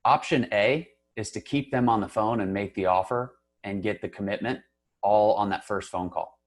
option A is to keep them on the phone and make the offer and get the commitment all on that first phone call.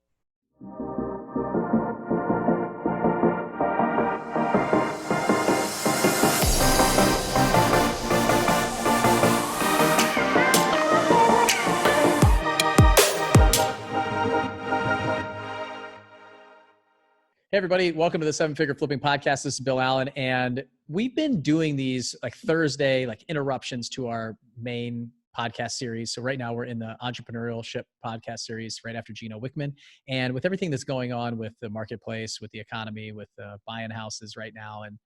Hey everybody, welcome to the Seven Figure Flipping Podcast. This is Bill Allen, and we've been doing these like Thursday, like interruptions to our main podcast series. So right now we're in the entrepreneurship podcast series right after Gino Wickman. And with everything that's going on with the marketplace, with the economy, with buying houses right now and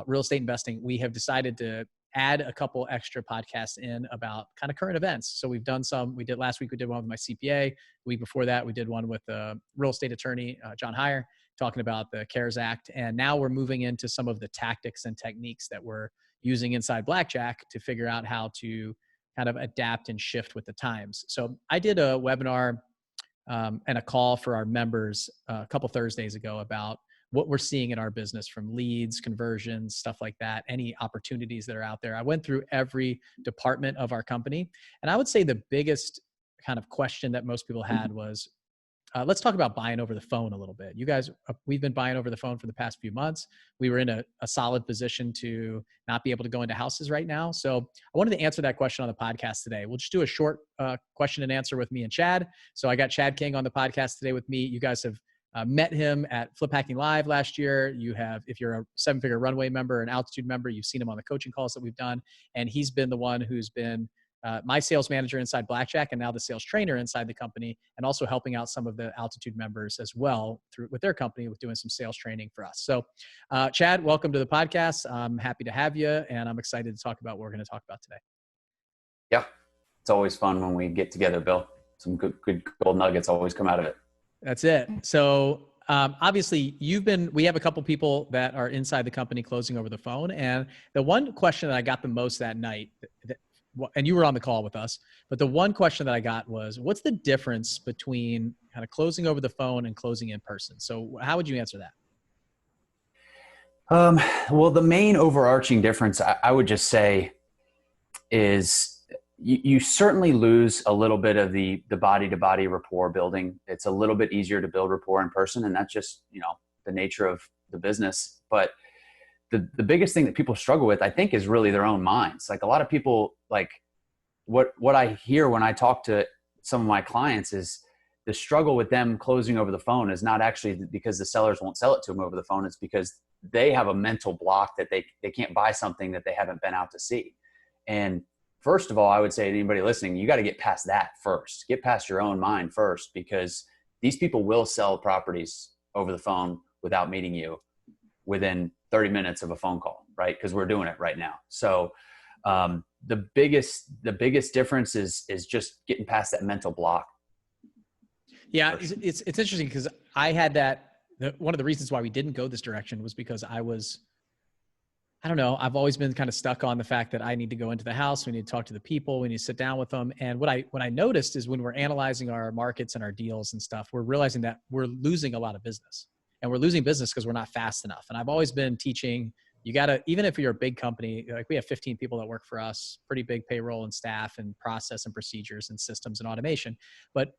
real estate investing, we have decided to add a couple extra podcasts in about kind of current events. So we've done some, we did last week, we did one with my CPA. The week before that, we did one with a real estate attorney, John Heyer, talking about the CARES Act. And now we're moving into some of the tactics and techniques that we're using inside Blackjack to figure out how to kind of adapt and shift with the times. So I did a webinar and a call for our members a couple Thursdays ago about what we're seeing in our business from leads, conversions, stuff like that, any opportunities that are out there. I went through every department of our company. And I would say the biggest kind of question that most people had was, let's talk about buying over the phone a little bit. You guys, we've been buying over the phone for the past few months. We were in a solid position to not be able to go into houses right now. So I wanted to answer that question on the podcast today. We'll just do a short question and answer with me and Chad. So I got Chad King on the podcast today with me. You guys have met him at Flip Hacking Live last year. You have, if you're a Seven Figure Runway member, an Altitude member, you've seen him on the coaching calls that we've done. And he's been the one who's been my sales manager inside Blackjack and now the sales trainer inside the company, and also helping out some of the Altitude members as well with their company with doing some sales training for us. So Chad, welcome to the podcast. I'm happy to have you, and I'm excited to talk about what we're going to talk about today. Yeah, it's always fun when we get together, Bill. Some good gold nuggets always come out of it. That's it. So obviously we have a couple people that are inside the company closing over the phone. And the one question that I got the most that night, and you were on the call with us, but the one question that I got was, what's the difference between kind of closing over the phone and closing in person? So how would you answer that? Well, the main overarching difference I would just say is you certainly lose a little bit of the body-to-body rapport building. It's a little bit easier to build rapport in person, and that's just, the nature of the business. But the biggest thing that people struggle with, I think, is really their own minds. Like a lot of people, like what I hear when I talk to some of my clients is the struggle with them closing over the phone is not actually because the sellers won't sell it to them over the phone. It's because they have a mental block that they can't buy something that they haven't been out to see. And first of all, I would say to anybody listening, you got to get past that first. Get past your own mind first, because these people will sell properties over the phone without meeting you within 30 minutes of a phone call, right? Because we're doing it right now. So the biggest difference is just getting past that mental block. Yeah, it's interesting because I had that. One of the reasons why we didn't go this direction was because I don't know, I've always been kind of stuck on the fact that I need to go into the house. We need to talk to the people. We need to sit down with them. And what I noticed is when we're analyzing our markets and our deals and stuff, we're realizing that we're losing a lot of business. And we're losing business because we're not fast enough. And I've always been teaching, you got to, even if you're a big company, like we have 15 people that work for us, pretty big payroll and staff and process and procedures and systems and automation, but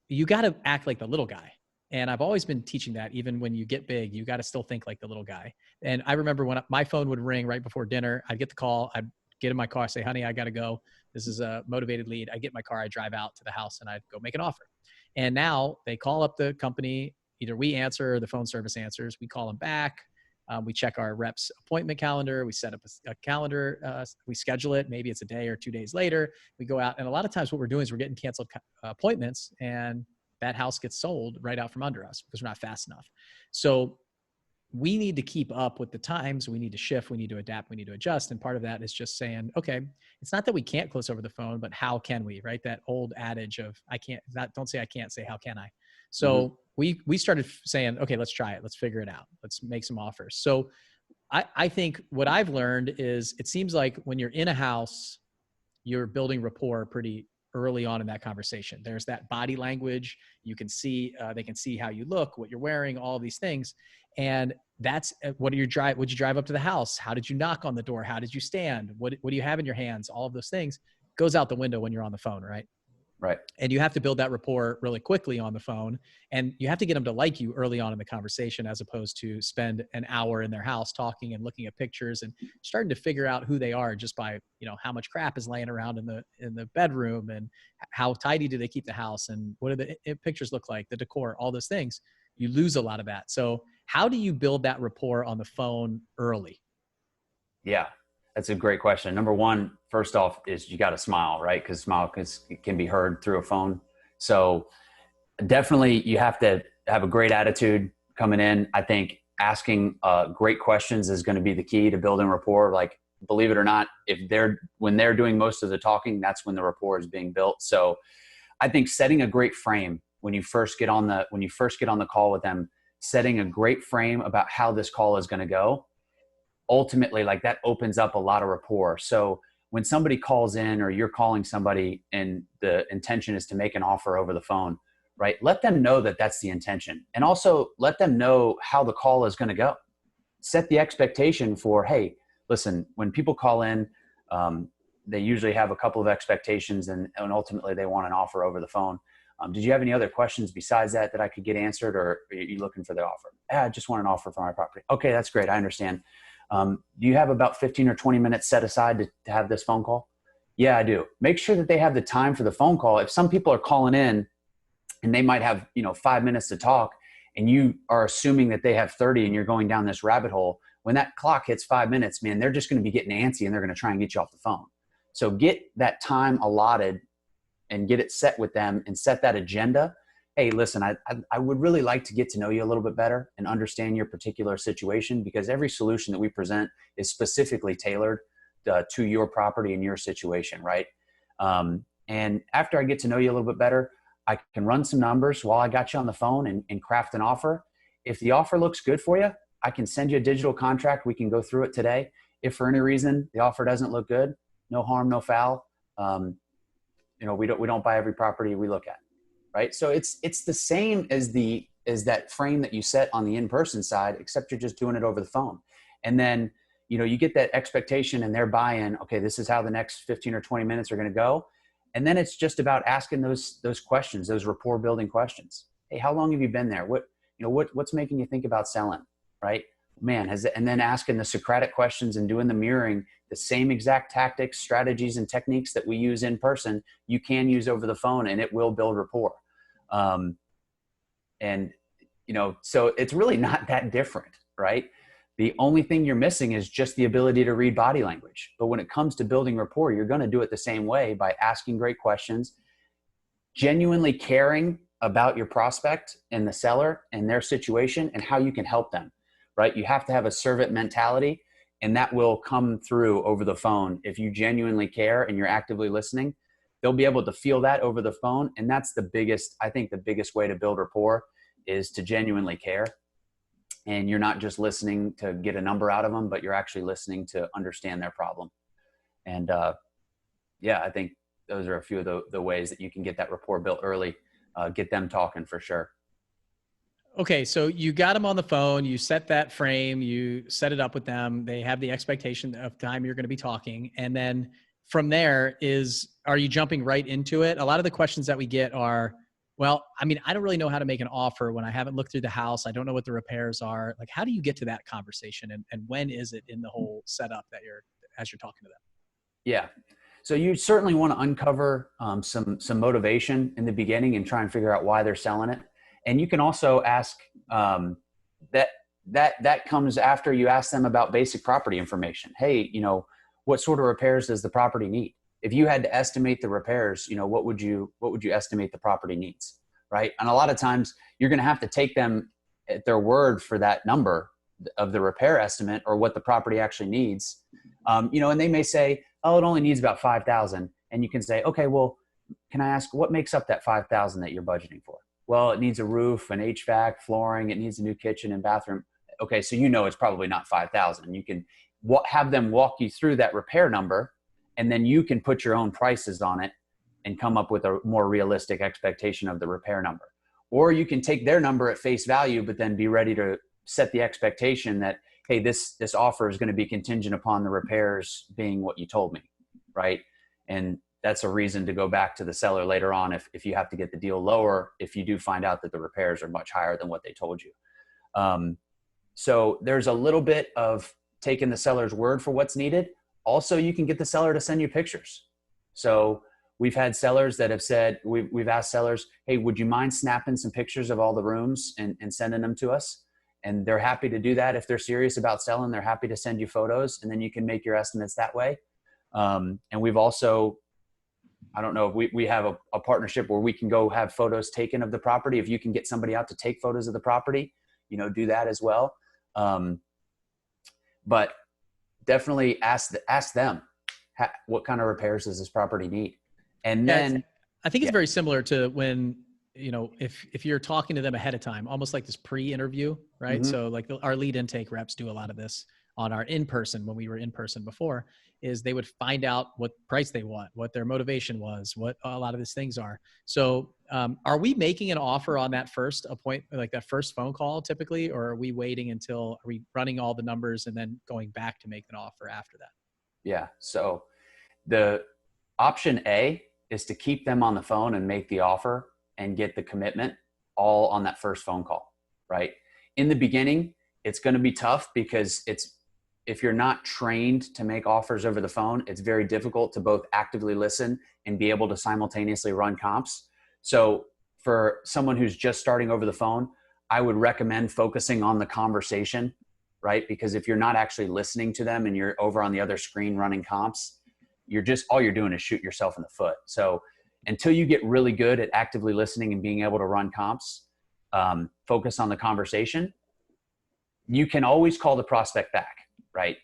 you got to act like the little guy. And I've always been teaching that even when you get big, you got to still think like the little guy. And I remember when my phone would ring right before dinner, I'd get the call, I'd get in my car, say, honey, I got to go. This is a motivated lead. I get in my car, I drive out to the house and I'd go make an offer. And now they call up the company. Either we answer or the phone service answers. We call them back. We check our rep's appointment calendar. We set up a calendar. We schedule it. Maybe it's a day or 2 days later. We go out. And a lot of times what we're doing is we're getting canceled appointments, and that house gets sold right out from under us because we're not fast enough. So we need to keep up with the times. We need to shift. We need to adapt. We need to adjust. And part of that is just saying, okay, it's not that we can't close over the phone, but how can we, right? That old adage of don't say I can't, say how can I? So we started saying, okay, let's try it. Let's figure it out. Let's make some offers. So I think what I've learned is it seems like when you're in a house, you're building rapport pretty early on in that conversation. There's that body language. You can see, they can see how you look, what you're wearing, all of these things. And that's would you drive up to the house? How did you knock on the door? How did you stand? What do you have in your hands? All of those things goes out the window when you're on the phone, right? Right. And you have to build that rapport really quickly on the phone, and you have to get them to like you early on in the conversation, as opposed to spend an hour in their house talking and looking at pictures and starting to figure out who they are just by, how much crap is laying around in the bedroom, and how tidy do they keep the house, and what do the pictures look like, the decor, all those things. You lose a lot of that. So how do you build that rapport on the phone early? Yeah, that's a great question. Number one, first off, is you got to smile, right? Because smile can be heard through a phone. So definitely you have to have a great attitude coming in. I think asking great questions is going to be the key to building rapport. Like, believe it or not, when they're doing most of the talking, that's when the rapport is being built. So I think setting a great frame when you first get on the call with them, setting a great frame about how this call is going to go, ultimately, like, that opens up a lot of rapport. So when somebody calls in, or you're calling somebody and the intention is to make an offer over the phone, right? Let them know that that's the intention. And also let them know how the call is going to go. Set the expectation for, hey, listen, when people call in, they usually have a couple of expectations, and ultimately they want an offer over the phone. Did you have any other questions besides that I could get answered, or are you looking for the offer? I just want an offer for my property. Okay, that's great. I understand. Do you have about 15 or 20 minutes set aside to have this phone call? Yeah, I do. Make sure that they have the time for the phone call. If some people are calling in and they might have, 5 minutes to talk, and you are assuming that they have 30 and you're going down this rabbit hole, when that clock hits 5 minutes, man, they're just going to be getting antsy and they're going to try and get you off the phone. So get that time allotted and get it set with them, and set that agenda. Hey, listen, I would really like to get to know you a little bit better and understand your particular situation, because every solution that we present is specifically tailored to your property and your situation, right? And after I get to know you a little bit better, I can run some numbers while I got you on the phone and craft an offer. If the offer looks good for you, I can send you a digital contract. We can go through it today. If for any reason the offer doesn't look good, no harm, no foul. We don't buy every property we look at, right? So it's the same as that frame that you set on the in-person side, except you're just doing it over the phone. And then, you get that expectation and their buy-in. Okay, this is how the next 15 or 20 minutes are going to go. And then it's just about asking those questions, those rapport building questions. Hey, how long have you been there? What's making you think about selling, right? Man, and then asking the Socratic questions and doing the mirroring, the same exact tactics, strategies, and techniques that we use in person, you can use over the phone, and it will build rapport. So it's really not that different, right? The only thing you're missing is just the ability to read body language. But when it comes to building rapport, you're going to do it the same way, by asking great questions, genuinely caring about your prospect and the seller and their situation and how you can help them, right? You have to have a servant mentality, and that will come through over the phone. If you genuinely care and you're actively listening, they'll be able to feel that over the phone. And that's the biggest way to build rapport, is to genuinely care. And you're not just listening to get a number out of them, but you're actually listening to understand their problem. And I think those are a few of the ways that you can get that rapport built early, get them talking for sure. Okay, so you got them on the phone, you set that frame, you set it up with them, they have the expectation of time you're going to be talking. And then from there are you jumping right into it? A lot of the questions that we get are, well, I don't really know how to make an offer when I haven't looked through the house. I don't know what the repairs are. Like, how do you get to that conversation? And when is it in the whole setup as you're talking to them? Yeah. So you certainly want to uncover some motivation in the beginning and try and figure out why they're selling it. And you can also ask that comes after you ask them about basic property information. Hey, what sort of repairs does the property need? If you had to estimate the repairs, what would you estimate the property needs, right? And a lot of times you're going to have to take them at their word for that number of the repair estimate, or what the property actually needs. And they may say, oh, it only needs about 5,000. And you can say, okay, well, can I ask what makes up that 5,000 that you're budgeting for? Well, it needs a roof, an HVAC, flooring. It needs a new kitchen and bathroom. Okay, so it's probably not 5,000. You can have them walk you through that repair number, and then you can put your own prices on it and come up with a more realistic expectation of the repair number. Or you can take their number at face value, but then be ready to set the expectation that, hey, this offer is going to be contingent upon the repairs being what you told me, right? And that's a reason to go back to the seller later on if you have to get the deal lower, if you do find out that the repairs are much higher than what they told you. So there's a little bit of taking the seller's word for what's needed. Also, you can get the seller to send you pictures. So we've had sellers that have said, we've asked sellers, hey, would you mind snapping some pictures of all the rooms and sending them to us? And they're happy to do that. If they're serious about selling, they're happy to send you photos, and then you can make your estimates that way. And we've also, I don't know, if we have a partnership where we can go have photos taken of the property. If you can get somebody out to take photos of the property, do that as well. But definitely ask them, what kind of repairs does this property need? And then I think it's very similar to when, if you're talking to them ahead of time, almost like this pre-interview, right? Mm-hmm. So like our lead intake reps do a lot of this on our in-person, when we were in person before, is they would find out what price they want, what their motivation was, what a lot of these things are. So are we making an offer on that first appointment, like that first phone call typically, or are we waiting are we running all the numbers and then going back to make an offer after that? Yeah. So the option A is to keep them on the phone and make the offer and get the commitment all on that first phone call, right? In the beginning, it's going to be tough because if you're not trained to make offers over the phone, it's very difficult to both actively listen and be able to simultaneously run comps. So for someone who's just starting over the phone, I would recommend focusing on the conversation, right? Because if you're not actually listening to them and you're over on the other screen running comps, all you're doing is shoot yourself in the foot. So until you get really good at actively listening and being able to run comps, focus on the conversation. You can always call the prospect back, right?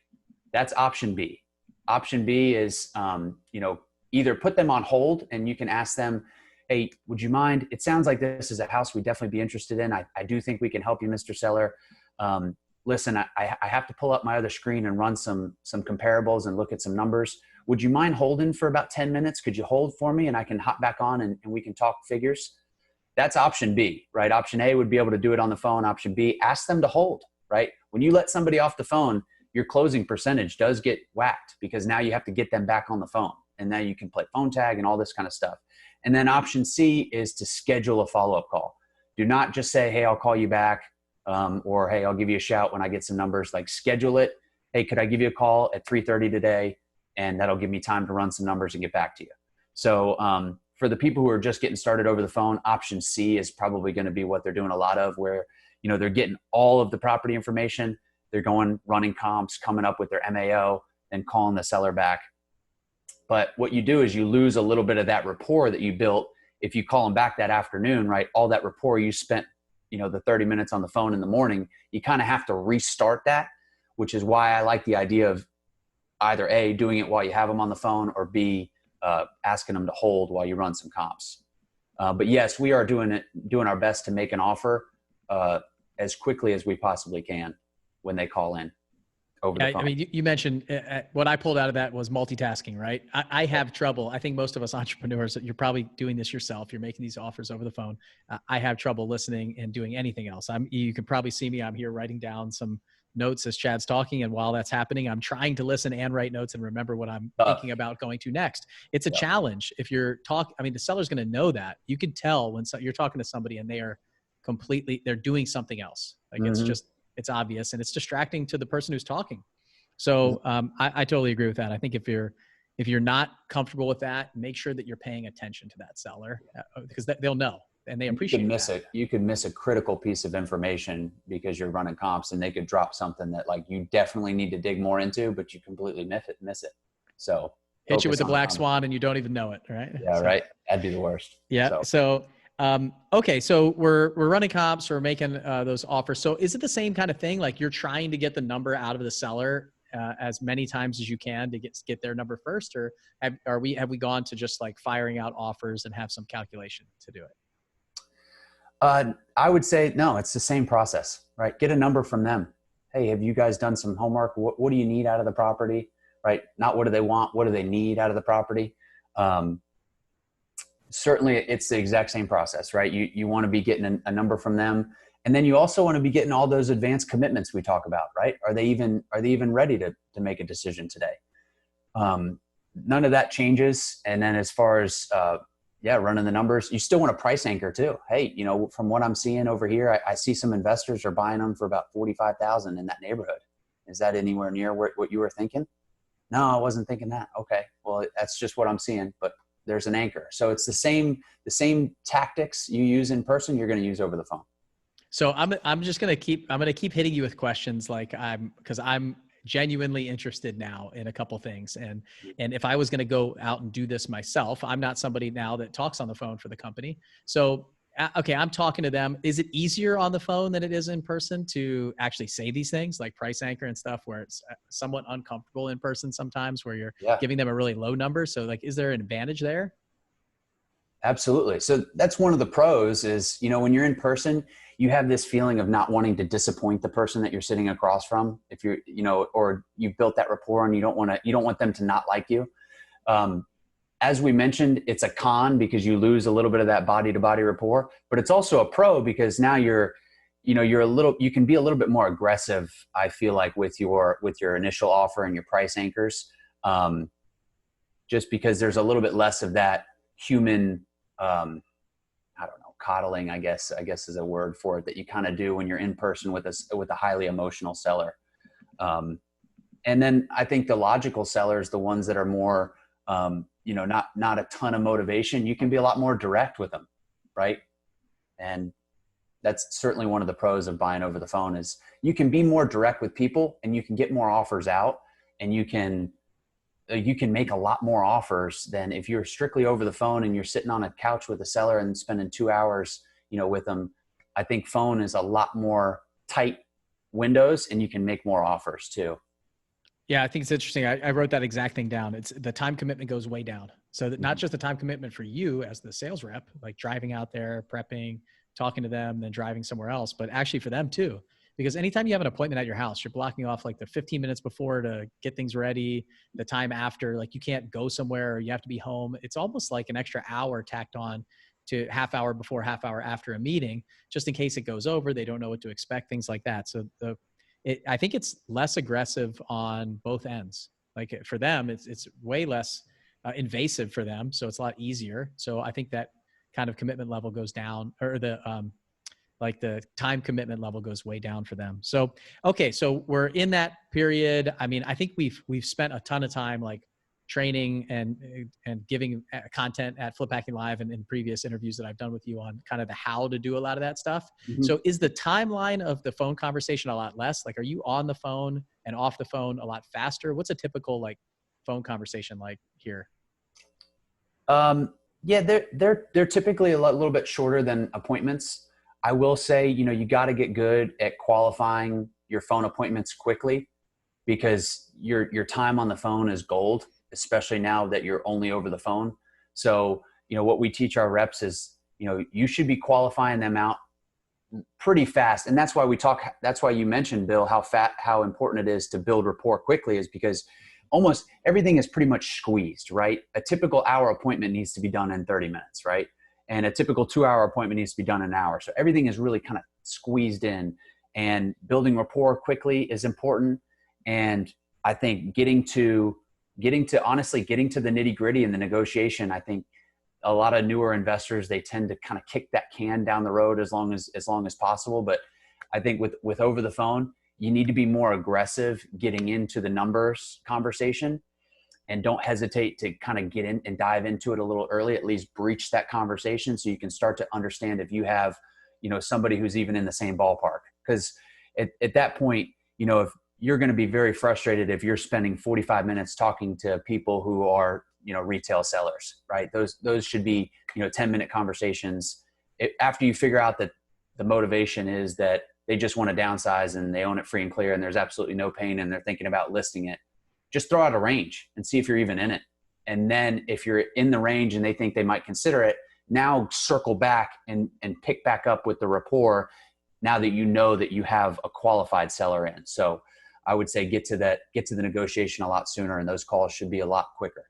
That's option B. Option B is, either put them on hold and you can ask them, hey, would you mind? It sounds like this is a house we'd definitely be interested in. I do think we can help you, Mr. Seller. Listen, I have to pull up my other screen and run some comparables and look at some numbers. Would you mind holding for about 10 minutes? Could you hold for me and I can hop back on and we can talk figures? That's option B, right? Option A would be able to do it on the phone. Option B, ask them to hold, right? When you let somebody off the phone, your closing percentage does get whacked because now you have to get them back on the phone. And now you can play phone tag and all this kind of stuff. And then option C is to schedule a follow-up call. Do not just say, hey, I'll call you back. Or, hey, I'll give you a shout when I get some numbers. Like, schedule it. Hey, could I give you a call at 3:30 today? And that'll give me time to run some numbers and get back to you. So for the people who are just getting started over the phone, option C is probably going to be what they're doing a lot of, where they're getting all of the property information. They're going running comps, coming up with their MAO, and calling the seller back. But what you do is you lose a little bit of that rapport that you built if you call them back that afternoon, right? All that rapport you spent the 30 minutes on the phone in the morning, you kind of have to restart that, which is why I like the idea of either A, doing it while you have them on the phone, or B, asking them to hold while you run some comps. But yes, we are doing our best to make an offer as quickly as we possibly can when they call in over the phone. I mean, you mentioned what I pulled out of that was multitasking, right? I have trouble. I think most of us entrepreneurs, you're probably doing this yourself. You're making these offers over the phone. I have trouble listening and doing anything else. You can probably see me. I'm here writing down some notes as Chad's talking. And while that's happening, I'm trying to listen and write notes and remember what I'm thinking about going to next. It's a challenge. If you're the seller's going to know that. You can tell when you're talking to somebody and they're doing something else. Like it's obvious and it's distracting to the person who's talking. So I totally agree with that. I think if you're not comfortable with that, make sure that you're paying attention to that seller because they'll know and they appreciate that. You could miss a critical piece of information because you're running comps and they could drop something that like you definitely need to dig more into, but you completely miss it. So hit you with the black swan and you don't even know it, right? Yeah, right. That'd be the worst. Yeah. So okay. So we're running comps, we're making those offers. So is it the same kind of thing? Like you're trying to get the number out of the seller as many times as you can to get their number first, or have we gone to just like firing out offers and have some calculation to do it? I would say, no, it's the same process, right? Get a number from them. Hey, have you guys done some homework? What do you need out of the property, right? Not what do they want? What do they need out of the property? Certainly it's the exact same process, right? You want to be getting a number from them. And then you also want to be getting all those advanced commitments we talk about, right? Are they even ready to make a decision today? None of that changes. And then as far as, running the numbers, you still want to price anchor too. Hey, from what I'm seeing over here, I see some investors are buying them for about 45,000 in that neighborhood. Is that anywhere near what you were thinking? No, I wasn't thinking that. Okay. Well, that's just what I'm seeing, but there's an anchor. So it's the same tactics you use in person, you're going to use over the phone. So I'm going to keep hitting you with questions because I'm genuinely interested now in a couple things. And if I was going to go out and do this myself, I'm not somebody now that talks on the phone for the company. So, okay, I'm talking to them. Is it easier on the phone than it is in person to actually say these things like price anchor and stuff where it's somewhat uncomfortable in person sometimes where you're giving them a really low number? So like, is there an advantage there? Absolutely. So that's one of the pros is, when you're in person, you have this feeling of not wanting to disappoint the person that you're sitting across from. If you're, or you've built that rapport and you don't want them to not like you. As we mentioned, it's a con because you lose a little bit of that body to body rapport, but it's also a pro because now you can be a little bit more aggressive. I feel like with your initial offer and your price anchors, just because there's a little bit less of that human, I don't know, coddling, I guess is a word for it, that you kind of do when you're in person with a highly emotional seller. And then I think the logical sellers, the ones that are more, not a ton of motivation, you can be a lot more direct with them. Right. And that's certainly one of the pros of buying over the phone is you can be more direct with people and you can get more offers out and you can make a lot more offers than if you're strictly over the phone and you're sitting on a couch with a seller and spending 2 hours, with them. I think phone is a lot more tight windows and you can make more offers too. Yeah, I think it's interesting. I wrote that exact thing down. It's the time commitment goes way down. So that not just the time commitment for you as the sales rep, like driving out there, prepping, talking to them, then driving somewhere else, but actually for them too. Because anytime you have an appointment at your house, you're blocking off like the 15 minutes before to get things ready, the time after, like you can't go somewhere or you have to be home. It's almost like an extra hour tacked on to half hour before, half hour after a meeting, just in case it goes over, they don't know what to expect, things like that. So I think it's less aggressive on both ends. Like for them, it's way less invasive for them. So it's a lot easier. So I think that kind of commitment level goes down, or the time commitment level goes way down for them. So, okay. So we're in that period. I mean, I think we've spent a ton of time like training and giving content at Flip Hacking Live and in previous interviews that I've done with you on kind of the how to do a lot of that stuff. Mm-hmm. So is the timeline of the phone conversation a lot less? Like, are you on the phone and off the phone a lot faster? What's a typical like phone conversation like here? Yeah, they're typically a little bit shorter than appointments. I will say, you got to get good at qualifying your phone appointments quickly because your time on the phone is gold, especially now that you're only over the phone. So, what we teach our reps is, you should be qualifying them out pretty fast. And that's why you mentioned, Bill, how important it is to build rapport quickly is because almost everything is pretty much squeezed, right? A typical hour appointment needs to be done in 30 minutes, right? And a typical 2-hour appointment needs to be done in an hour. So everything is really kind of squeezed in, and building rapport quickly is important. And I think getting to the nitty gritty in the negotiation, I think a lot of newer investors, they tend to kind of kick that can down the road as long as possible. But I think with over the phone, you need to be more aggressive getting into the numbers conversation. And don't hesitate to kind of get in and dive into it a little early, at least breach that conversation so you can start to understand if you have, somebody who's even in the same ballpark. Because at that point, if you're going to be very frustrated if you're spending 45 minutes talking to people who are, retail sellers, right? Those should be, 10-minute conversations. After you figure out that the motivation is that they just want to downsize and they own it free and clear and there's absolutely no pain and they're thinking about listing it, just throw out a range and see if you're even in it. And then if you're in the range and they think they might consider it, now circle back and pick back up with the rapport now that you know that you have a qualified seller in. So I would say get to the negotiation a lot sooner, and those calls should be a lot quicker.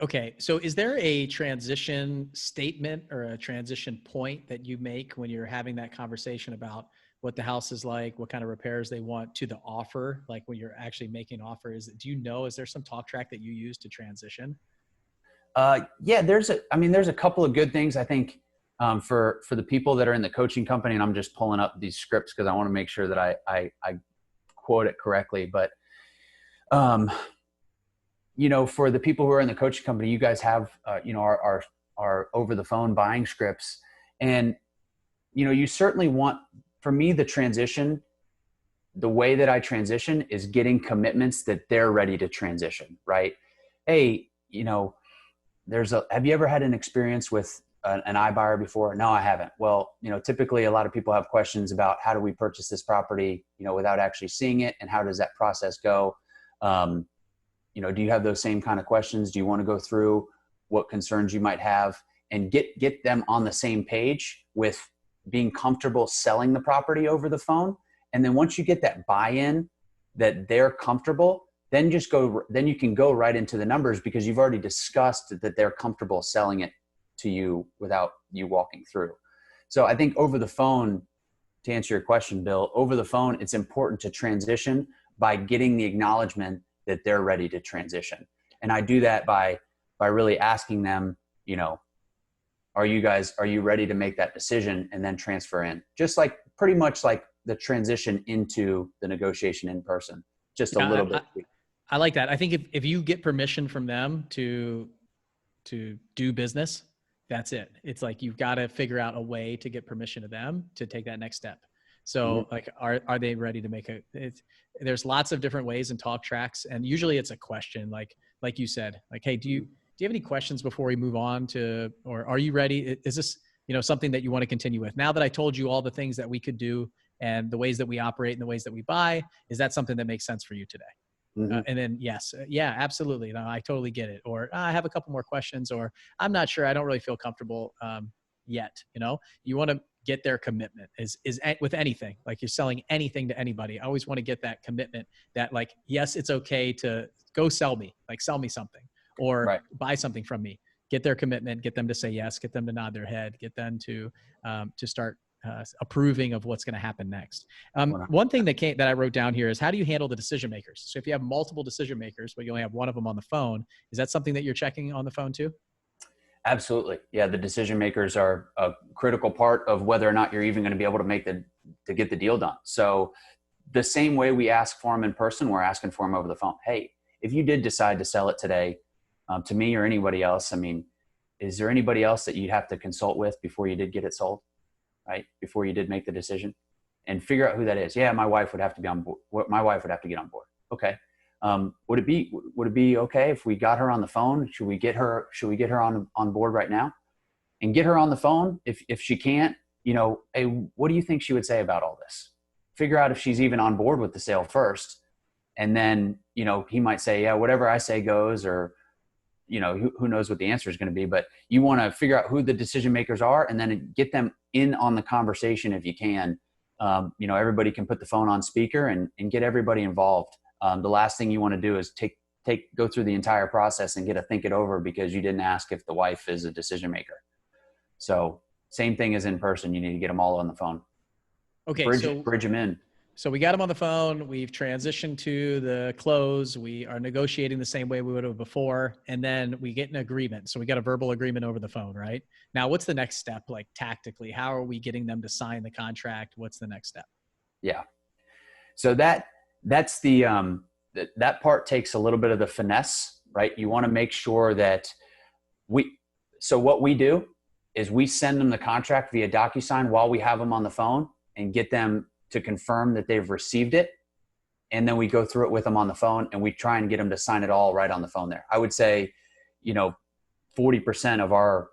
Okay. So is there a transition statement or a transition point that you make when you're having that conversation about what the house is like, what kind of repairs they want to the offer? Like when you're actually making an offer, is there some talk track that you use to transition? Yeah, there's a couple of good things I think for the people that are in the coaching company, and I'm just pulling up these scripts because I want to make sure that I quote it correctly. But um, for the people who are in the coaching company, you guys have our over the phone buying scripts, and you certainly want, for me, the way that I transition is getting commitments that they're ready to transition, right? Hey, have you ever had an experience with an iBuyer before? No, I haven't. Well, typically a lot of people have questions about how do we purchase this property, without actually seeing it, and how does that process go? Do you have those same kind of questions? Do you want to go through what concerns you might have and get them on the same page with being comfortable selling the property over the phone? And then once you get that buy-in that they're comfortable, then you can go right into the numbers because you've already discussed that they're comfortable selling it to you without you walking through. So I think over the phone, to answer your question, Bill, over the phone, it's important to transition by getting the acknowledgement that they're ready to transition. And I do that by really asking them, are you ready to make that decision and then transfer in? Just like pretty much like the transition into the negotiation in person, just a little bit. I like that. I think if you get permission from them to do business, that's it. It's like, you've got to figure out a way to get permission to them to take that next step. So like, are they ready to make there's lots of different ways and talk tracks. And usually it's a question, like you said, like, hey, do you have any questions before we move on to, or are you ready? Is this, something that you want to continue with? Now that I told you all the things that we could do and the ways that we operate and the ways that we buy, is that something that makes sense for you today? And then, yes, yeah, absolutely. No, I totally get it. Or I have a couple more questions, or I'm not sure. I don't really feel comfortable yet. You want to get their commitment is with anything. Like, you're selling anything to anybody, I always want to get that commitment that, like, yes, it's okay to go sell me something, or buy something from me. Get their commitment, get them to say yes, get them to nod their head, get them to start approving of what's going to happen next. One thing that I wrote down here is, how do you handle the decision makers? So if you have multiple decision makers, but you only have one of them on the phone, is that something that you're checking on the phone too? Absolutely. Yeah. The decision makers are a critical part of whether or not you're even going to be able to get the deal done. So the same way we ask for them in person, we're asking for them over the phone. Hey, if you did decide to sell it today, to me or anybody else, I mean, is there anybody else that you'd have to consult with before you did get it sold? Right? Before you did make the decision, and figure out who that is. Yeah, my wife would have to be on board. My wife would have to get on board. Okay. Would it be okay if we got her on the phone? Should we get her on board right now and get her on the phone? If she can't, hey, what do you think she would say about all this? Figure out if she's even on board with the sale first. And then, he might say, yeah, whatever I say goes, or, who knows what the answer is going to be, but you want to figure out who the decision makers are and then get them in on the conversation if you can. Everybody can put the phone on speaker and get everybody involved. The last thing you want to do is go through the entire process and get to think it over because you didn't ask if the wife is a decision maker. So same thing as in person. You need to get them all on the phone. Okay. Bridge them in. So we got them on the phone. We've transitioned to the close. We are negotiating the same way we would have before. And then we get an agreement. So we got a verbal agreement over the phone, right? Now, what's the next step? Like, tactically, how are we getting them to sign the contract? What's the next step? Yeah. So that's that part takes a little bit of the finesse, right? You want to make sure that what we do is we send them the contract via DocuSign while we have them on the phone and get them to confirm that they've received it. And then we go through it with them on the phone and we try and get them to sign it all right on the phone there. I would say, 40% of our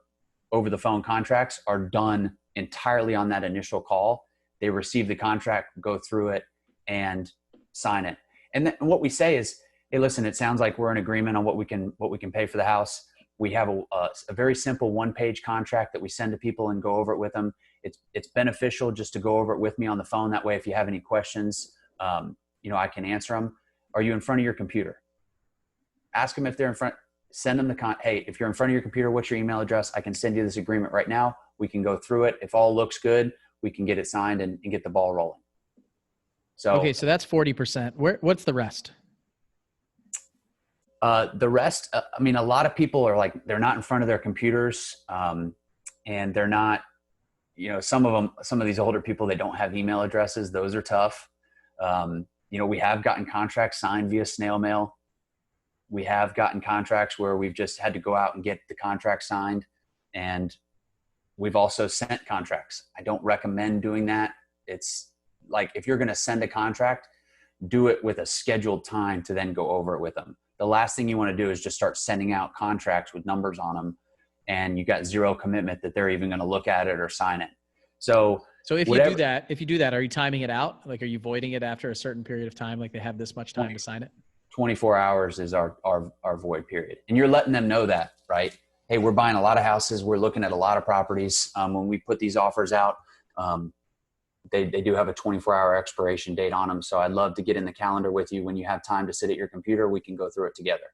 over the phone contracts are done entirely on that initial call. They receive the contract, go through it and sign it. And then what we say is, hey, listen, it sounds like we're in agreement on what we can pay for the house. We have a very simple one-page contract that we send to people and go over it with them. It's beneficial just to go over it with me on the phone. That way, if you have any questions, I can answer them. Are you in front of your computer? Ask them if they're in front. send them hey, if you're in front of your computer, what's your email address? I can send you this agreement right now. We can go through it. If all looks good, we can get it signed and get the ball rolling. So, okay. So that's 40%. What's the rest? The rest, I mean, a lot of people are like, they're not in front of their computers, and they're not, some of these older people, they don't have email addresses. Those are tough. We have gotten contracts signed via snail mail. We have gotten contracts where we've just had to go out and get the contract signed. And we've also sent contracts. I don't recommend doing that. It's like, if you're going to send a contract, do it with a scheduled time to then go over it with them. The last thing you want to do is just start sending out contracts with numbers on them, and you got zero commitment that they're even going to look at it or sign it. So if you do that, are you timing it out? Like, are you voiding it after a certain period of time? Like, they have this much time to sign it? 24 hours is our void period. And you're letting them know that, right? Hey, we're buying a lot of houses. We're looking at a lot of properties. When we put these offers out, they do have a 24-hour expiration date on them. So I'd love to get in the calendar with you. When you have time to sit at your computer, we can go through it together.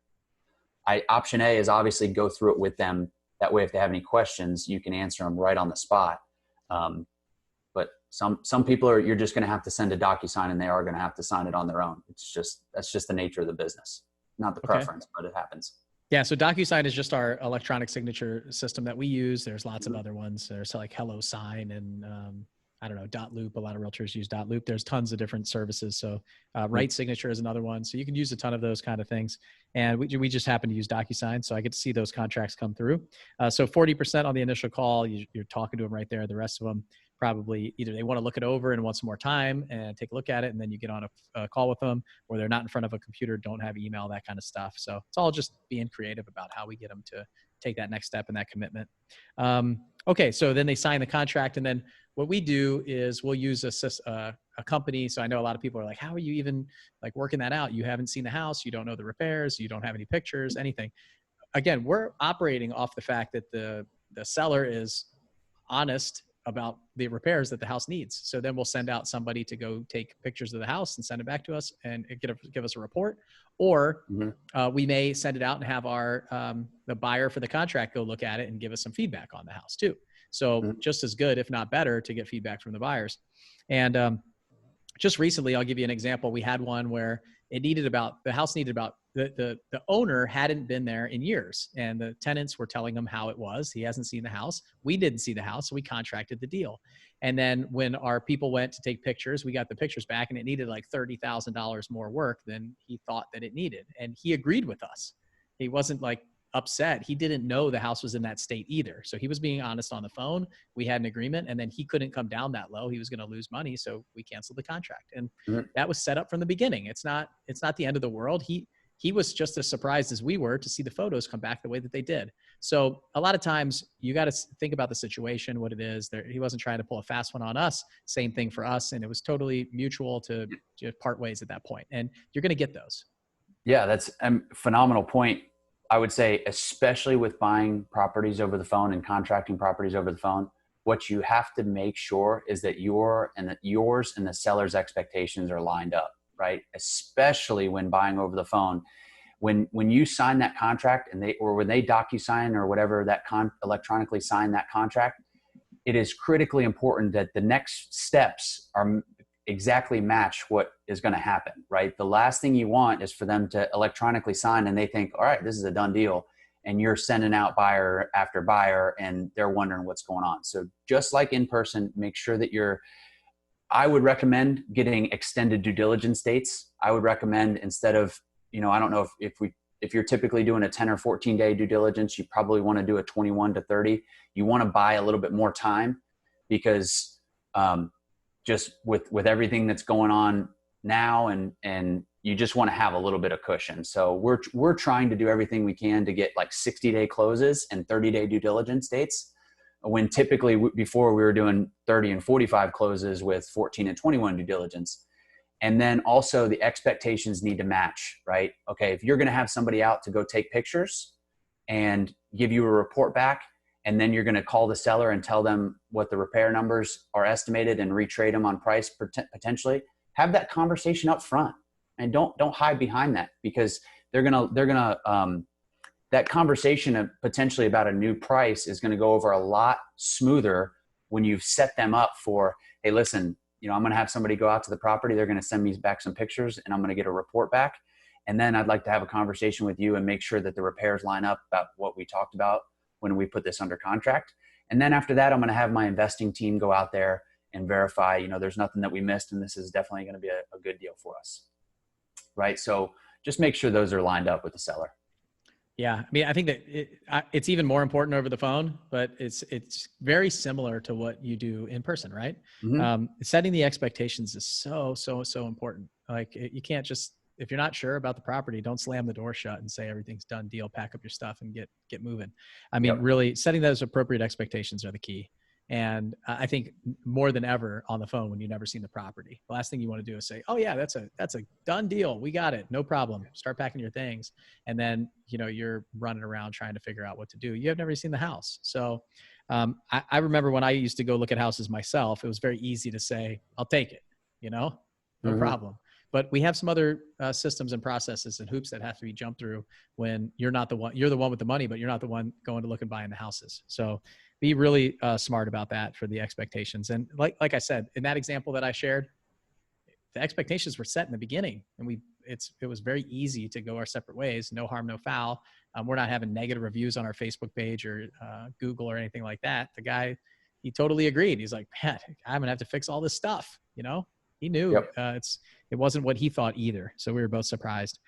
Option A is obviously go through it with them. That way, if they have any questions, you can answer them right on the spot. But some people you're just going to have to send a DocuSign, and they are going to have to sign it on their own. That's just the nature of the business, not the preference, but it happens. Yeah. So DocuSign is just our electronic signature system that we use. There's lots of other ones. There's like HelloSign and, I don't know, .loop. A lot of realtors use .loop. There's tons of different services. So Right Signature is another one. So you can use a ton of those kind of things. And we just happen to use DocuSign. So I get to see those contracts come through. So 40% on the initial call, you're talking to them right there. The rest of them probably either they want to look it over and want some more time and take a look at it, and then you get on a call with them, or they're not in front of a computer, don't have email, that kind of stuff. So it's all just being creative about how we get them to take that next step and that commitment. Okay, so then they sign the contract, and then what we do is we'll use a company. So I know a lot of people are like, how are you even like working that out? You haven't seen the house, you don't know the repairs, you don't have any pictures, anything. Again, we're operating off the fact that the seller is honest about the repairs that the house needs. So then we'll send out somebody to go take pictures of the house and send it back to us and give us a report. Or we may send it out and have the buyer for the contract go look at it and give us some feedback on the house too. So just as good, if not better, to get feedback from the buyers. And just recently, I'll give you an example. We had one where the house needed about, the owner hadn't been there in years, and the tenants were telling him how it was. He hasn't seen the house. We didn't see the house, so we contracted the deal. And then when our people went to take pictures, we got the pictures back, and it needed like $30,000 more work than he thought that it needed. And he agreed with us. He wasn't like upset. He didn't know the house was in that state either. So he was being honest on the phone. We had an agreement, and then he couldn't come down that low. He was going to lose money. So we canceled the contract. And that was set up from the beginning. It's not the end of the world. He was just as surprised as we were to see the photos come back the way that they did. So a lot of times you got to think about the situation, what it is. He wasn't trying to pull a fast one on us. Same thing for us. And it was totally mutual to part ways at that point. And you're going to get those. Yeah, that's a phenomenal point. I would say, especially with buying properties over the phone and contracting properties over the phone, what you have to make sure is that yours and the seller's expectations are lined up. Right? Especially when buying over the phone, when you sign that contract when they DocuSign or whatever that electronically sign that contract, it is critically important that the next steps are exactly match what is going to happen, right? The last thing you want is for them to electronically sign and they think, all right, this is a done deal. And you're sending out buyer after buyer and they're wondering what's going on. So just like in person, make sure that I would recommend getting extended due diligence dates. I would recommend, instead of, I don't know if you're typically doing a 10 or 14 day due diligence, you probably want to do a 21 to 30. You want to buy a little bit more time because just with everything that's going on now and you just want to have a little bit of cushion. So we're trying to do everything we can to get like 60-day closes and 30-day due diligence dates, when typically before we were doing 30 and 45 closes with 14 and 21 due diligence. And then also the expectations need to match, right? Okay, if you're going to have somebody out to go take pictures and give you a report back, and then you're going to call the seller and tell them what the repair numbers are estimated and retrade them on price potentially, have that conversation up front and don't hide behind that, because they're going to that conversation of potentially about a new price is going to go over a lot smoother when you've set them up for, hey, listen, I'm going to have somebody go out to the property. They're going to send me back some pictures and I'm going to get a report back. And then I'd like to have a conversation with you and make sure that the repairs line up about what we talked about when we put this under contract. And then after that, I'm going to have my investing team go out there and verify, there's nothing that we missed and this is definitely going to be a good deal for us. Right. So just make sure those are lined up with the seller. Yeah. I mean, I think that it's even more important over the phone, but it's very similar to what you do in person, right? Mm-hmm. Setting the expectations is so important. Like you can't just, if you're not sure about the property, don't slam the door shut and say everything's done deal, pack up your stuff and get moving. I mean, really setting those appropriate expectations are the key. And I think more than ever on the phone when you've never seen the property, the last thing you want to do is say, oh yeah, that's a done deal. We got it. No problem. Start packing your things. And then, you're running around trying to figure out what to do. You have never seen the house. So I remember when I used to go look at houses myself, it was very easy to say, I'll take it, no mm-hmm. problem. But we have some other systems and processes and hoops that have to be jumped through when you're not the one, you're the one with the money, but you're not the one going to look and buying the houses. So be really smart about that for the expectations. And like I said, in that example that I shared, the expectations were set in the beginning and it was very easy to go our separate ways. No harm, no foul. We're not having negative reviews on our Facebook page or Google or anything like that. The guy, he totally agreed. He's like, man, I'm gonna have to fix all this stuff. He knew it wasn't what he thought either. So we were both surprised.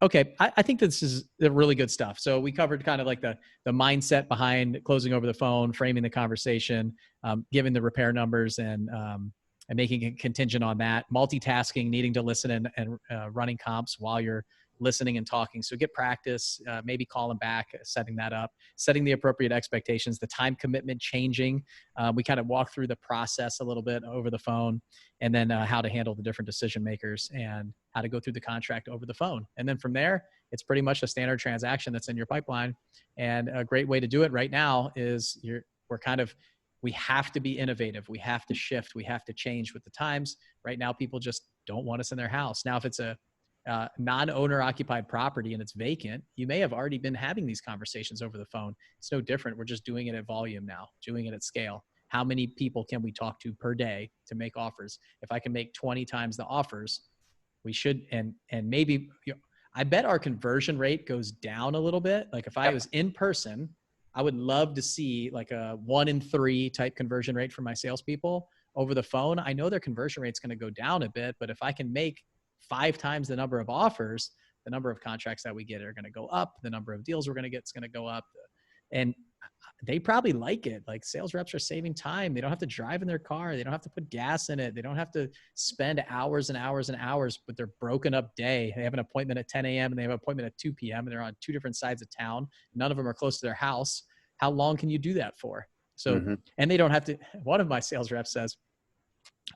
Okay. I think this is really good stuff. So we covered kind of like the mindset behind closing over the phone, framing the conversation, giving the repair numbers and making it contingent on that, multitasking, needing to listen and running comps while you're listening and talking. So get practice, maybe call them back, setting that up, setting the appropriate expectations, the time commitment changing. We kind of walk through the process a little bit over the phone and then how to handle the different decision makers and how to go through the contract over the phone. And then from there, it's pretty much a standard transaction that's in your pipeline. And a great way to do it right now is we have to be innovative. We have to shift. We have to change with the times. Right now, people just don't want us in their house. Now, if it's a non-owner occupied property and it's vacant, you may have already been having these conversations over the phone. It's no different. We're just doing it at volume now, doing it at scale. How many people can we talk to per day to make offers? If I can make 20 times the offers, we should, and maybe, I bet our conversion rate goes down a little bit. Like if I was in person, I would love to see like a 1 in 3 type conversion rate for my salespeople. Over the phone, I know their conversion rate's going to go down a bit, but if I can make 5 times the number of offers, the number of contracts that we get are going to go up. The number of deals we're going to get is going to go up. And they probably like it. Like sales reps are saving time. They don't have to drive in their car. They don't have to put gas in it. They don't have to spend hours and hours and hours with their broken up day. They have an appointment at 10 a.m. and they have an appointment at 2 p.m. and they're on 2 different sides of town. None of them are close to their house. How long can you do that for? So, and they don't have to, one of my sales reps says,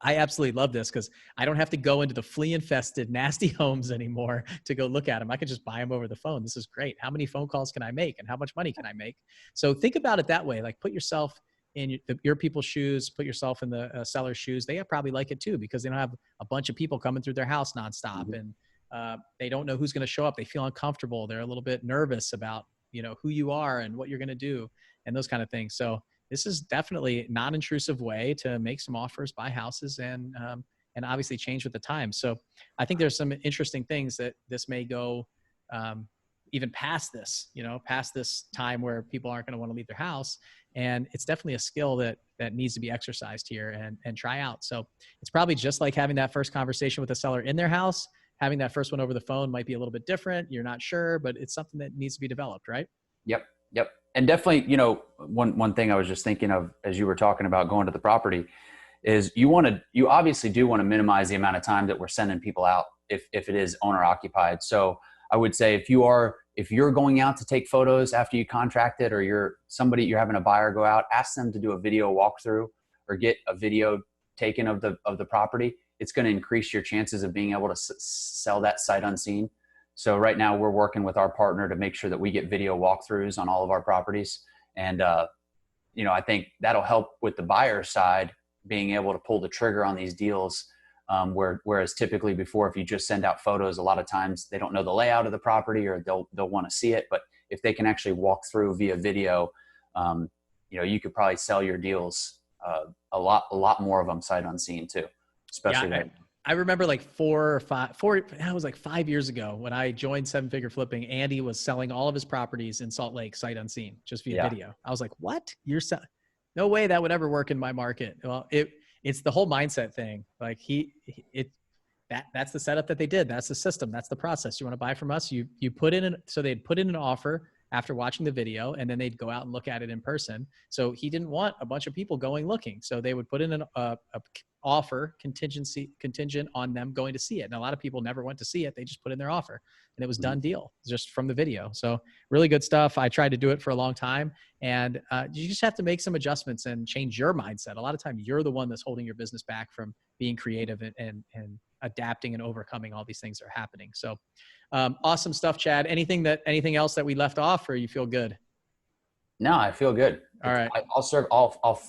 I absolutely love this because I don't have to go into the flea infested, nasty homes anymore to go look at them. I can just buy them over the phone. This is great. How many phone calls can I make and how much money can I make? So think about it that way. Like put yourself in your people's shoes, put yourself in the seller's shoes. They probably like it too because they don't have a bunch of people coming through their house nonstop and they don't know who's going to show up. They feel uncomfortable. They're a little bit nervous about, who you are and what you're going to do and those kind of things. So this is definitely a non-intrusive way to make some offers, buy houses, and obviously change with the time. So I think there's some interesting things that this may go even past this, past this time where people aren't going to want to leave their house. And it's definitely a skill that needs to be exercised here and try out. So it's probably just like having that first conversation with a seller in their house. Having that first one over the phone might be a little bit different. You're not sure, but it's something that needs to be developed, right? Yep. And definitely, one thing I was just thinking of as you were talking about going to the property is you obviously do want to minimize the amount of time that we're sending people out if it is owner occupied. So I would say if you're going out to take photos after you contract it or you're having a buyer go out, ask them to do a video walkthrough or get a video taken of the property. It's going to increase your chances of being able to sell that sight unseen. So right now we're working with our partner to make sure that we get video walkthroughs on all of our properties. And, I think that'll help with the buyer side being able to pull the trigger on these deals. Whereas typically before, if you just send out photos, a lot of times they don't know the layout of the property or they'll want to see it. But if they can actually walk through via video, you could probably sell your deals a lot more of them sight unseen too, especially Yeah, right. I remember like that was like 5 years ago when I joined Seven Figure Flipping. Andy was selling all of his properties in Salt Lake sight unseen, just via Yeah. video. I was like, what? You're selling? No way that would ever work in my market. Well, it's the whole mindset thing. Like that's the setup that they did. That's the system. That's the process. You want to buy from us? You put in so they'd put in an offer after watching the video, and then they'd go out and look at it in person. So he didn't want a bunch of people going looking. So they would put in a offer contingent on them going to see it. And a lot of people never went to see it. They just put in their offer, and it was done deal just from the video. So really good stuff. I tried to do it for a long time, and you just have to make some adjustments and change your mindset. A lot of times you're the one that's holding your business back from being creative and adapting and overcoming all these things that are happening. So awesome stuff, Chad. Anything else that we left off, or you feel good? No, I feel good. All right.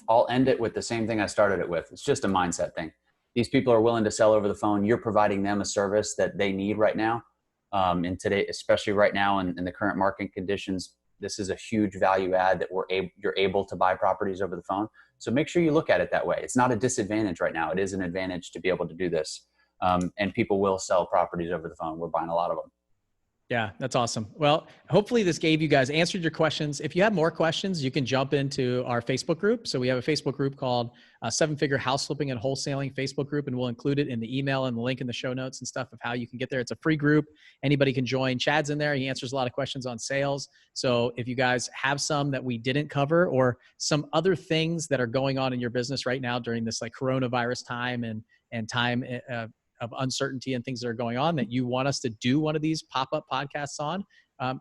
I'll end it with the same thing I started it with. It's just a mindset thing. These people are willing to sell over the phone. You're providing them a service that they need right now. And today, especially right now in the current market conditions, this is a huge value add that you're able to buy properties over the phone. So make sure you look at it that way. It's not a disadvantage right now. It is an advantage to be able to do this. And people will sell properties over the phone. We're buying a lot of them. Yeah, that's awesome. Well, hopefully this gave you guys answered your questions. If you have more questions, you can jump into our Facebook group. So we have a Facebook group called Seven Figure House Flipping and Wholesaling Facebook group, and we'll include it in the email and the link in the show notes and stuff of how you can get there. It's a free group. Anybody can join. Chad's in there. He answers a lot of questions on sales. So if you guys have some that we didn't cover, or some other things that are going on in your business right now during this like coronavirus time and time of uncertainty and things that are going on that you want us to do one of these pop-up podcasts on,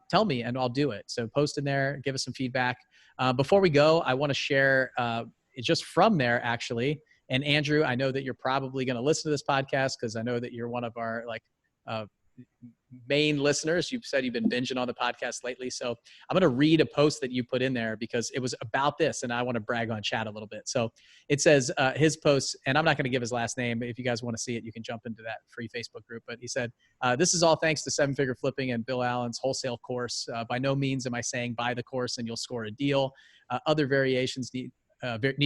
tell me and I'll do it. So post in there, give us some feedback. Before we go, I want to share just from there actually. And Andrew, I know that you're probably going to listen to this podcast because I know that you're one of our main listeners. You've said you've been binging on the podcast lately. So I'm going to read a post that you put in there because it was about this and I want to brag on Chad a little bit. So it says his post, and I'm not going to give his last name, but if you guys want to see it, you can jump into that free Facebook group. But he said, this is all thanks to Seven Figure Flipping and Bill Allen's wholesale course. By no means am I saying buy the course and you'll score a deal. Other variations need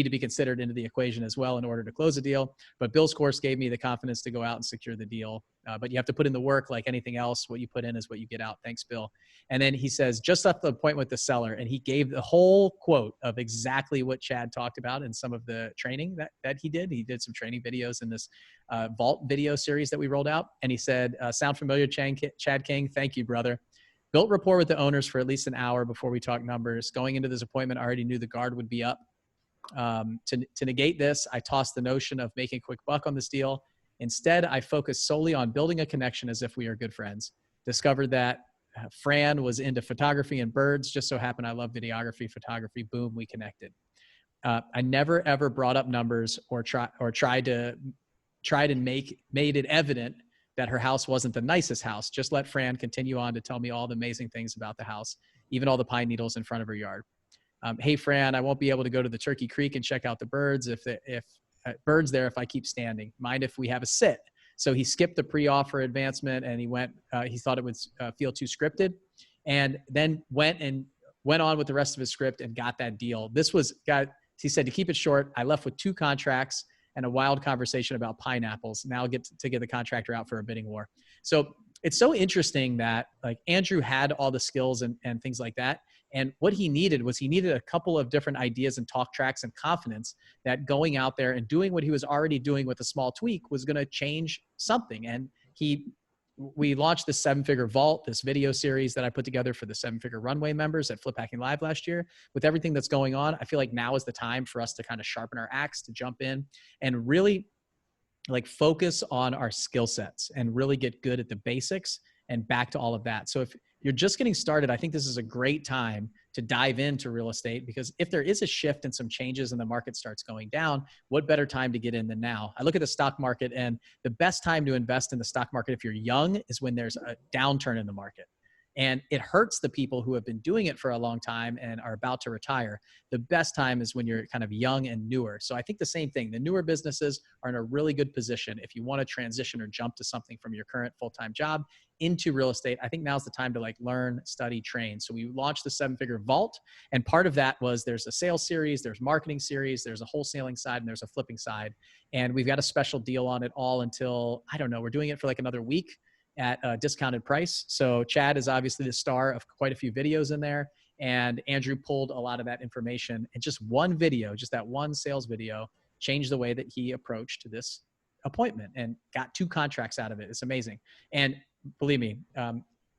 to be considered into the equation as well in order to close a deal. But Bill's course gave me the confidence to go out and secure the deal. But you have to put in the work like anything else. What you put in is what you get out. Thanks, Bill. And then he says, just up the point with the seller. And he gave the whole quote of exactly what Chad talked about in some of the training that he did. He did some training videos in this Vault video series that we rolled out. And he said, sound familiar, Chad King? Thank you, brother. Built rapport with the owners for at least an hour before we talked numbers. Going into this appointment, I already knew the guard would be up. To negate this, I tossed the notion of making a quick buck on this deal. Instead, I focused solely on building a connection as if we are good friends. Discovered that Fran was into photography and birds. Just so happened I love videography, photography. Boom, we connected. I never ever brought up numbers or tried to made it evident that her house wasn't the nicest house. Just let Fran continue on to tell me all the amazing things about the house, even all the pine needles in front of her yard. Hey, Fran, I won't be able to go to the Turkey Creek and check out the birds if birds there if I keep standing. Mind if we have a sit? So he skipped the pre-offer advancement and he thought it would feel too scripted, and then went on with the rest of his script and got that deal. He said, to keep it short, I left with 2 contracts and a wild conversation about pineapples. Now I'll get to get the contractor out for a bidding war. So it's so interesting that like Andrew had all the skills and things like that. And what he needed a couple of different ideas and talk tracks and confidence that going out there and doing what he was already doing with a small tweak was going to change something. And we launched this 7-Figure Vault, this video series that I put together for the 7-Figure Runway members at Flip Hacking Live last year. With everything that's going on, I feel like now is the time for us to kind of sharpen our axe, to jump in and really like focus on our skill sets and really get good at the basics and back to all of that. So if you're just getting started, I think this is a great time to dive into real estate, because if there is a shift and some changes and the market starts going down, what better time to get in than now? I look at the stock market, and the best time to invest in the stock market if you're young is when there's a downturn in the market. And it hurts the people who have been doing it for a long time and are about to retire. The best time is when you're kind of young and newer. So I think the same thing. The newer businesses are in a really good position if you want to transition or jump to something from your current full-time job into real estate. I think now's the time to like learn, study, train. So we launched the 7-Figure Vault. And part of that was there's a sales series, there's marketing series, there's a wholesaling side, and there's a flipping side. And we've got a special deal on it all until, I don't know, we're doing it for like another week at a discounted price. So Chad is obviously the star of quite a few videos in there. And Andrew pulled a lot of that information, and just one video, just that one sales video, changed the way that he approached this appointment and got 2 contracts out of it. It's amazing. And believe me,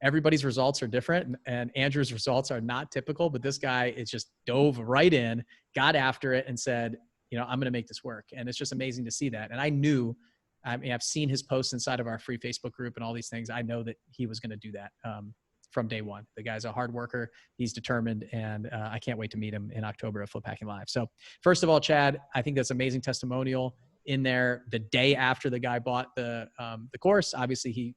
everybody's results are different, and Andrew's results are not typical, but this guy is just dove right in, got after it, and said, you know, I'm going to make this work. And it's just amazing to see that. And I've seen his posts inside of our free Facebook group and all these things. I know that he was going to do that from day one. The guy's a hard worker. He's determined, and I can't wait to meet him in October at Flip Hacking Live. So first of all, Chad, I think that's amazing testimonial in there the day after the guy bought the course. Obviously, he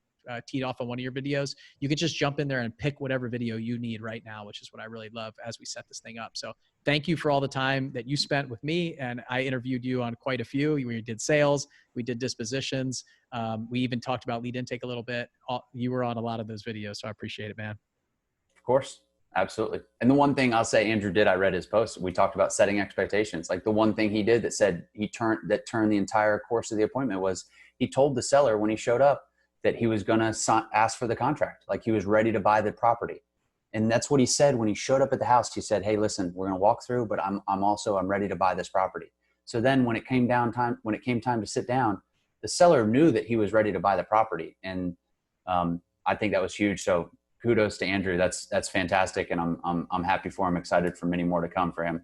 teed off on one of your videos. You can just jump in there and pick whatever video you need right now, which is what I really love as we set this thing up. So thank you for all the time that you spent with me. And I interviewed you on quite a few. We did sales, we did dispositions. We even talked about lead intake a little bit. You were on a lot of those videos. So I appreciate it, man. Of course. Absolutely. And the one thing I'll say Andrew did, I read his post. We talked about setting expectations. Like the one thing he did that said that turned the entire course of the appointment was he told the seller when he showed up that he was going to ask for the contract. Like he was ready to buy the property. And that's what he said when he showed up at the house. He said, hey, listen, we're going to walk through, but I'm ready to buy this property. So then when it came time to sit down, the seller knew that he was ready to buy the property. And I think that was huge. So kudos to Andrew. That's fantastic. And I'm happy for him, excited for many more to come for him.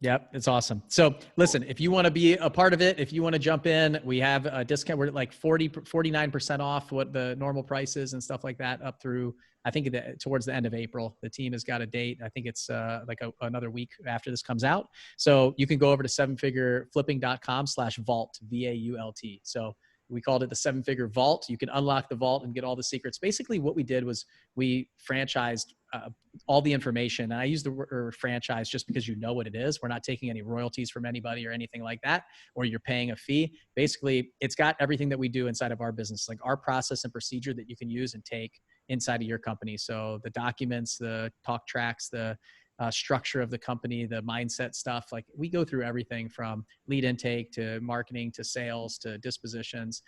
Yep. It's awesome. So listen, if you want to be a part of it, if you want to jump in, we have a discount. We're like 49% off what the normal price is and stuff like that up through, I think towards the end of April. The team has got a date. I think it's another week after this comes out. So you can go over to 7figureflipping.com/vault, VAULT. So we called it the 7-Figure Vault. You can unlock the vault and get all the secrets. Basically what we did was we franchised all the information. And I use the word franchise just because you know what it is. We're not taking any royalties from anybody or anything like that, or you're paying a fee. Basically, it's got everything that we do inside of our business, like our process and procedure that you can use and take inside of your company. So the documents, the talk tracks, the structure of the company, the mindset stuff. Like we go through everything from lead intake to marketing to sales to dispositions.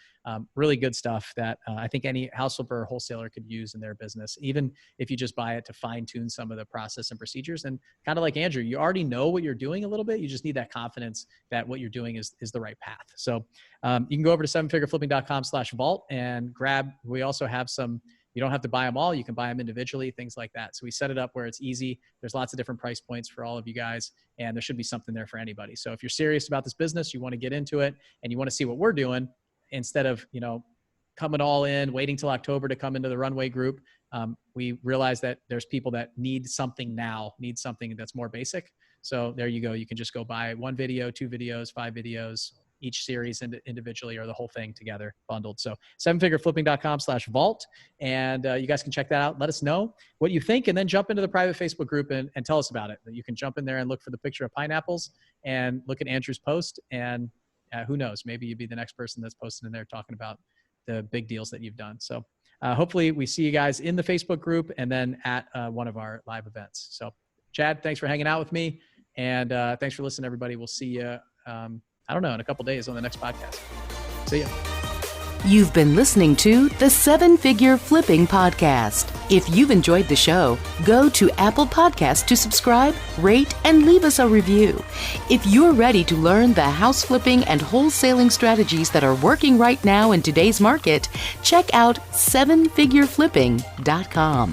Really good stuff that I think any house flipper or wholesaler could use in their business, even if you just buy it to fine tune some of the process and procedures. And kind of like Andrew, you already know what you're doing a little bit. You just need that confidence that what you're doing is the right path. So you can go over to 7figureflipping.com/vault and grab. We also have some. You don't have to buy them all. You can buy them individually, things like that. So we set it up where it's easy. There's lots of different price points for all of you guys, and there should be something there for anybody. So if you're serious about this business, you want to get into it and you want to see what we're doing instead of, coming all in, waiting till October to come into the Runway group. We realize that there's people that need something now, need something that's more basic. So there you go. You can just go buy 1 video, 2 videos, 5 videos, each series individually or the whole thing together bundled. So 7figureflipping.com/vault. And you guys can check that out. Let us know what you think, and then jump into the private Facebook group and tell us about it. You can jump in there and look for the picture of pineapples and look at Andrew's post. And who knows, maybe you'd be the next person that's posted in there talking about the big deals that you've done. So hopefully we see you guys in the Facebook group and then at one of our live events. So Chad, thanks for hanging out with me. And thanks for listening, everybody. We'll see you I don't know, in a couple days on the next podcast. See ya. You've been listening to the 7-Figure Flipping Podcast. If you've enjoyed the show, go to Apple Podcasts to subscribe, rate, and leave us a review. If you're ready to learn the house flipping and wholesaling strategies that are working right now in today's market, check out 7figureflipping.com.